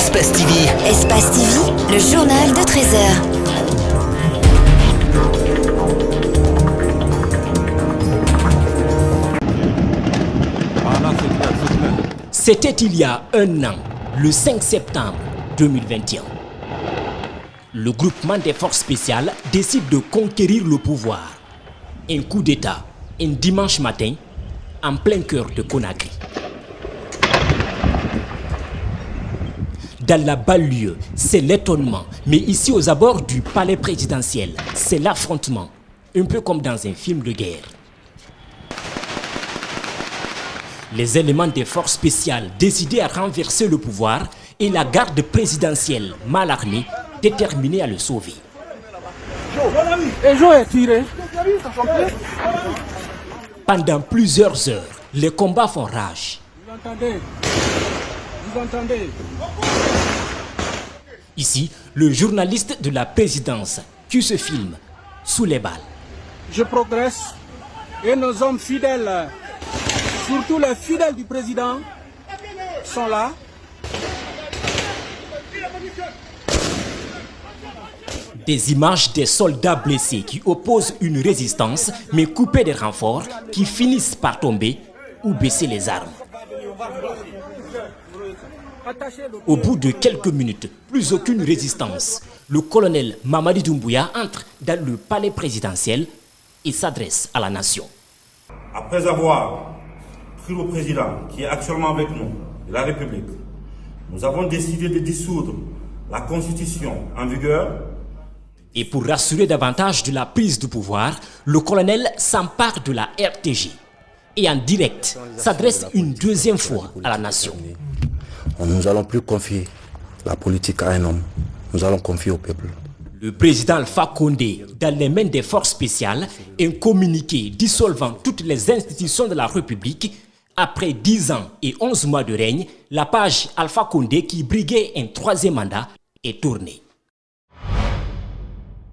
Espace TV. Espace TV, le journal de 13h. C'était il y a un an, le 5 septembre 2021. Le groupement des forces spéciales décide de conquérir le pouvoir. Un coup d'État, un dimanche matin, en plein cœur de Conakry. Dans la banlieue, c'est l'étonnement, mais ici aux abords du palais présidentiel, c'est l'affrontement, un peu comme dans un film de guerre. Les éléments des forces spéciales décidés à renverser le pouvoir et la garde présidentielle mal armée déterminée à le sauver. Pendant plusieurs heures, les combats font rage. Vous entendez? Ici, le journaliste de la présidence tue ce film sous les balles. Je progresse et nos hommes fidèles, surtout les fidèles du président, sont là. Des images des soldats blessés qui opposent une résistance mais coupés des renforts qui finissent par tomber ou baisser les armes. Au bout de quelques minutes, plus aucune résistance. Le colonel Mamadi Doumbouya entre dans le palais présidentiel et s'adresse à la nation. Après avoir pris le président qui est actuellement avec nous, de la République, nous avons décidé de dissoudre la constitution en vigueur. Et pour rassurer davantage de la prise du pouvoir, le colonel s'empare de la RTG et en direct s'adresse une deuxième fois à la nation. Nous n'allons plus confier la politique à un homme, nous allons confier au peuple. Le président Alpha Condé, dans les mains des forces spéciales, un communiqué dissolvant toutes les institutions de la République. Après 10 ans et 11 mois de règne, la page Alpha Condé qui briguait un troisième mandat est tournée.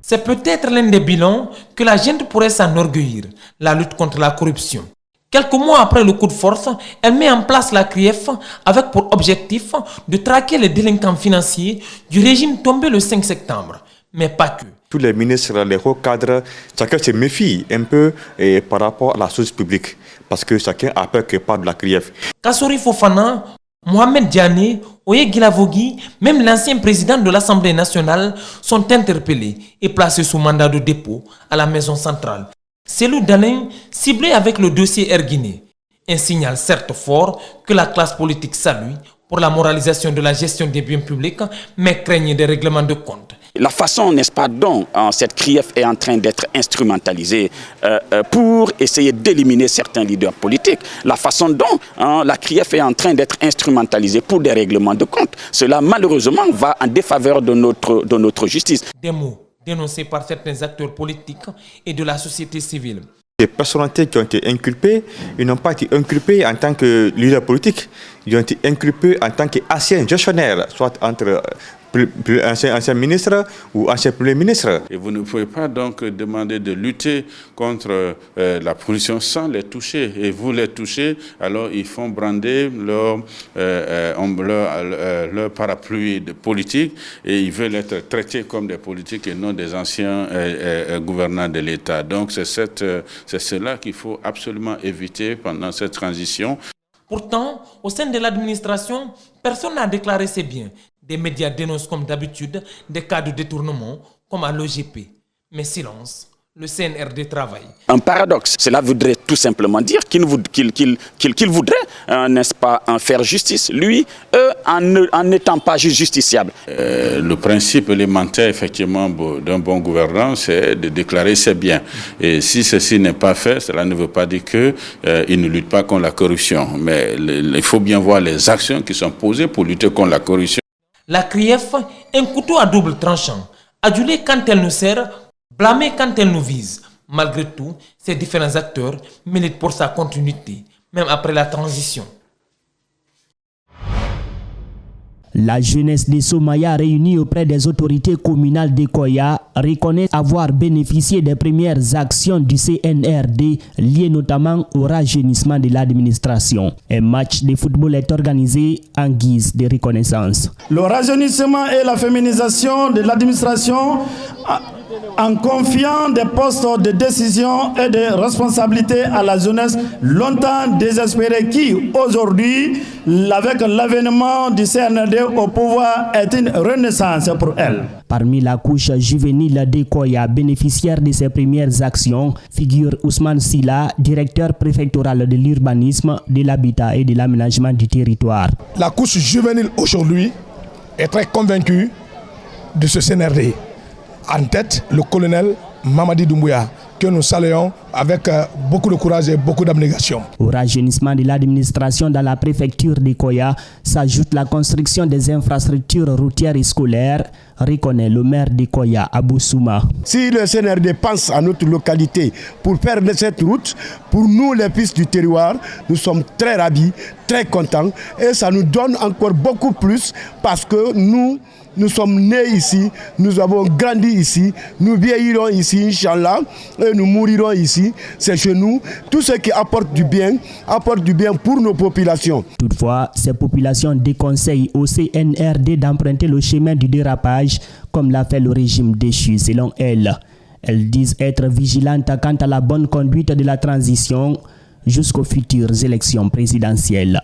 C'est peut-être l'un des bilans que la gente pourrait s'enorgueillir, la lutte contre la corruption. Quelques mois après le coup de force, elle met en place la CRIEF avec pour objectif de traquer les délinquants financiers du régime tombé le 5 septembre. Mais pas que. Tous les ministres, les hauts cadres, chacun se méfie un peu par rapport à la chose publique. Parce que chacun a peur que parle de la CRIEF. Kassori Fofana, Mohamed Diané, Oye Guilavogui, même l'ancien président de l'Assemblée nationale sont interpellés et placés sous mandat de dépôt à la maison centrale. Cellou Dalein, ciblé avec le dossier Erguiné. Un signal certes fort que la classe politique salue pour la moralisation de la gestion des biens publics, mais craignent des règlements de compte. La façon, n'est-ce pas, dont cette CRIEF est en train d'être instrumentalisée pour essayer d'éliminer certains leaders politiques, la façon dont la CRIEF est en train d'être instrumentalisée pour des règlements de compte, cela malheureusement va en défaveur de notre justice. Des mots dénoncés par certains acteurs politiques et de la société civile. Les personnalités qui ont été inculpées, ils n'ont pas été inculpées en tant que leaders politiques, ils ont été inculpés en tant qu'anciens gestionnaires, soit entre ancien ministre ou ancien premier ministre. Et vous ne pouvez pas donc demander de lutter contre la pollution sans les toucher. Et vous les touchez, alors ils font brander leur parapluie de politique et ils veulent être traités comme des politiques et non des anciens gouvernants de l'État. Donc c'est cela qu'il faut absolument éviter pendant cette transition. Pourtant, au sein de l'administration, personne n'a déclaré ses biens. Des médias dénoncent comme d'habitude des cas de détournement, comme à l'OGP. Mais silence, le CNRD travaille. Un paradoxe, cela voudrait tout simplement dire qu'il voudrait, n'est-ce pas, en faire justice, lui, en n'étant pas justiciable. Le principe élémentaire, effectivement, d'un bon gouvernant, c'est de déclarer ses biens. Et si ceci n'est pas fait, cela ne veut pas dire qu'il ne lutte pas contre la corruption. Mais il faut bien voir les actions qui sont posées pour lutter contre la corruption. La CRIEF, un couteau à double tranchant, adulé quand elle nous sert, blâmé quand elle nous vise. Malgré tout, ces différents acteurs militent pour sa continuité, même après la transition. La jeunesse de Somaya réunie auprès des autorités communales d'Ekoya reconnaît avoir bénéficié des premières actions du CNRD liées notamment au rajeunissement de l'administration. Un match de football est organisé en guise de reconnaissance. Le rajeunissement et la féminisation de l'administration en confiant des postes de décision et de responsabilité à la jeunesse longtemps désespérée qui, aujourd'hui, avec l'avènement du CNRD au pouvoir, est une renaissance pour elle. Parmi la couche juvénile d'Ekoya, bénéficiaire de ses premières actions, figure Ousmane Silla, directeur préfectoral de l'urbanisme, de l'habitat et de l'aménagement du territoire. La couche juvénile aujourd'hui est très convaincue de ce CNRD. En tête, le colonel Mamadi Doumbouya, que nous saluons avec beaucoup de courage et beaucoup d'abnégation. Au rajeunissement de l'administration dans la préfecture d'Ekoya s'ajoute la construction des infrastructures routières et scolaires, reconnaît le maire d'Ekoya, Abou Souma. Si le CNRD pense à notre localité pour faire de cette route, pour nous les fils du terroir, nous sommes très ravis, très contents et ça nous donne encore beaucoup plus parce que nous sommes nés ici, nous avons grandi ici, nous vieillirons ici, Inch'Allah, et nous mourirons ici. C'est chez nous. Tout ce qui apporte du bien pour nos populations. Toutefois, ces populations déconseillent au CNRD d'emprunter le chemin du dérapage, comme l'a fait le régime déchu, selon elles. Elles disent être vigilantes quant à la bonne conduite de la transition jusqu'aux futures élections présidentielles.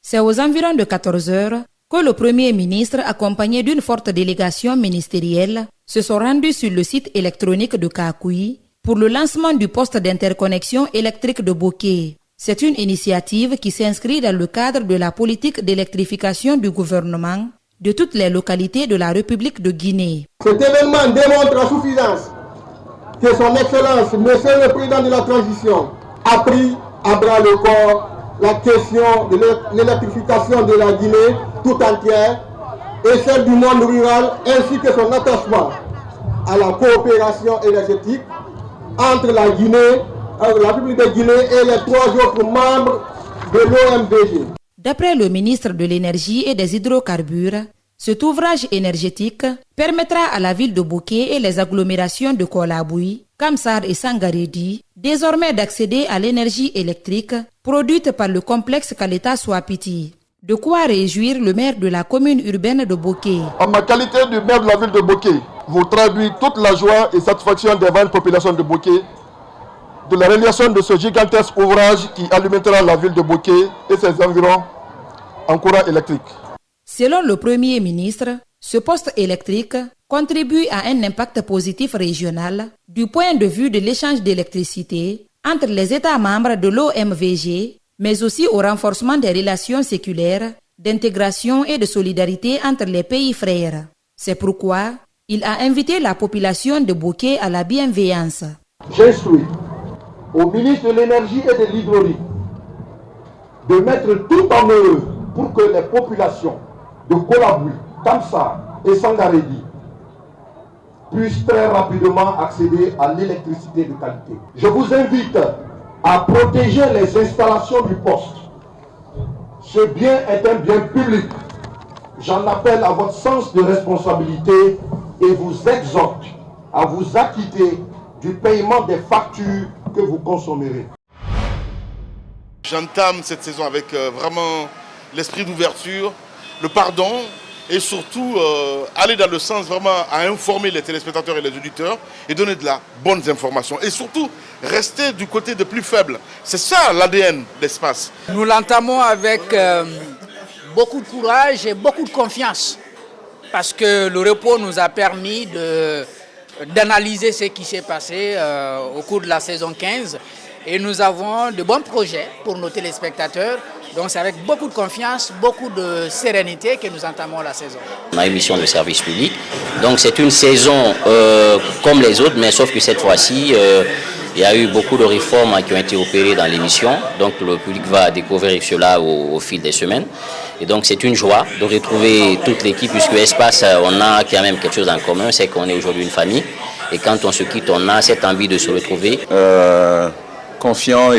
C'est aux environs de 14 heures que le Premier ministre, accompagné d'une forte délégation ministérielle, se sont rendus sur le site électronique de Kakoui pour le lancement du poste d'interconnexion électrique de Boké. C'est une initiative qui s'inscrit dans le cadre de la politique d'électrification du gouvernement de toutes les localités de la République de Guinée. Cet événement démontre à suffisance que son Excellence, Monsieur le Président de la Transition, a pris à bras le corps la question de l'électrification de la Guinée tout entière et celle du monde rural ainsi que son attachement à la coopération énergétique entre la Guinée, la République de Guinée et les 3 autres membres de l'OMVG. D'après le ministre de l'Énergie et des Hydrocarbures, cet ouvrage énergétique permettra à la ville de Boké et les agglomérations de Kolaboui, Kamsar et Sangaredi désormais d'accéder à l'énergie électrique produite par le complexe Kaleta Swapiti. De quoi réjouir le maire de la commune urbaine de Boké. En ma qualité de maire de la ville de Boké, vous traduis toute la joie et satisfaction devant la population de Boké de la réalisation de ce gigantesque ouvrage qui alimentera la ville de Boké et ses environs en courant électrique. Selon le Premier ministre, ce poste électrique contribue à un impact positif régional du point de vue de l'échange d'électricité entre les États membres de l'OMVG, mais aussi au renforcement des relations séculaires, d'intégration et de solidarité entre les pays frères. C'est pourquoi il a invité la population de Boké à la bienveillance. J'instruis au ministre de l'Énergie et de l'Hydraulique de mettre tout en œuvre pour que les populations de Kolaboui, Tamsa et Sangaredi puissent très rapidement accéder à l'électricité de qualité. Je vous invite à protéger les installations du poste. Ce bien est un bien public. J'en appelle à votre sens de responsabilité et vous exhorte à vous acquitter du paiement des factures que vous consommerez. J'entame cette saison avec vraiment l'esprit d'ouverture, le pardon et surtout aller dans le sens vraiment à informer les téléspectateurs et les auditeurs et donner de la bonne information et surtout rester du côté des plus faibles. C'est ça l'ADN d'Espace. Nous l'entamons avec beaucoup de courage et beaucoup de confiance parce que le repos nous a permis d'analyser ce qui s'est passé au cours de la saison 15 et nous avons de bons projets pour nos téléspectateurs. Donc c'est avec beaucoup de confiance, beaucoup de sérénité que nous entamons la saison. On a une mission de service public, donc c'est une saison comme les autres, mais sauf que cette fois-ci, il y a eu beaucoup de réformes qui ont été opérées dans l'émission, donc le public va découvrir cela au fil des semaines. Et donc c'est une joie de retrouver toute l'équipe, puisque Espace, on a quand même quelque chose en commun, c'est qu'on est aujourd'hui une famille. Et quand on se quitte, on a cette envie de se retrouver. Confiant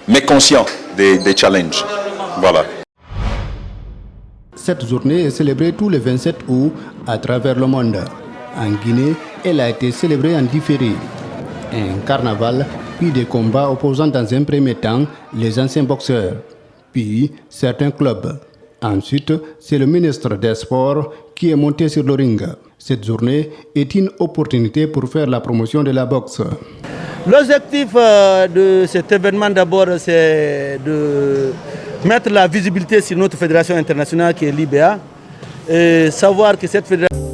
mais conscient des challenges. Voilà. Cette journée est célébrée tous les 27 août à travers le monde. En Guinée, elle a été célébrée en différé. Un carnaval, puis des combats opposant dans un premier temps les anciens boxeurs, puis certains clubs. Ensuite, c'est le ministre des Sports qui est monté sur le ring. Cette journée est une opportunité pour faire la promotion de la boxe. L'objectif de cet événement d'abord, c'est de mettre la visibilité sur notre fédération internationale qui est l'IBA et savoir que cette fédération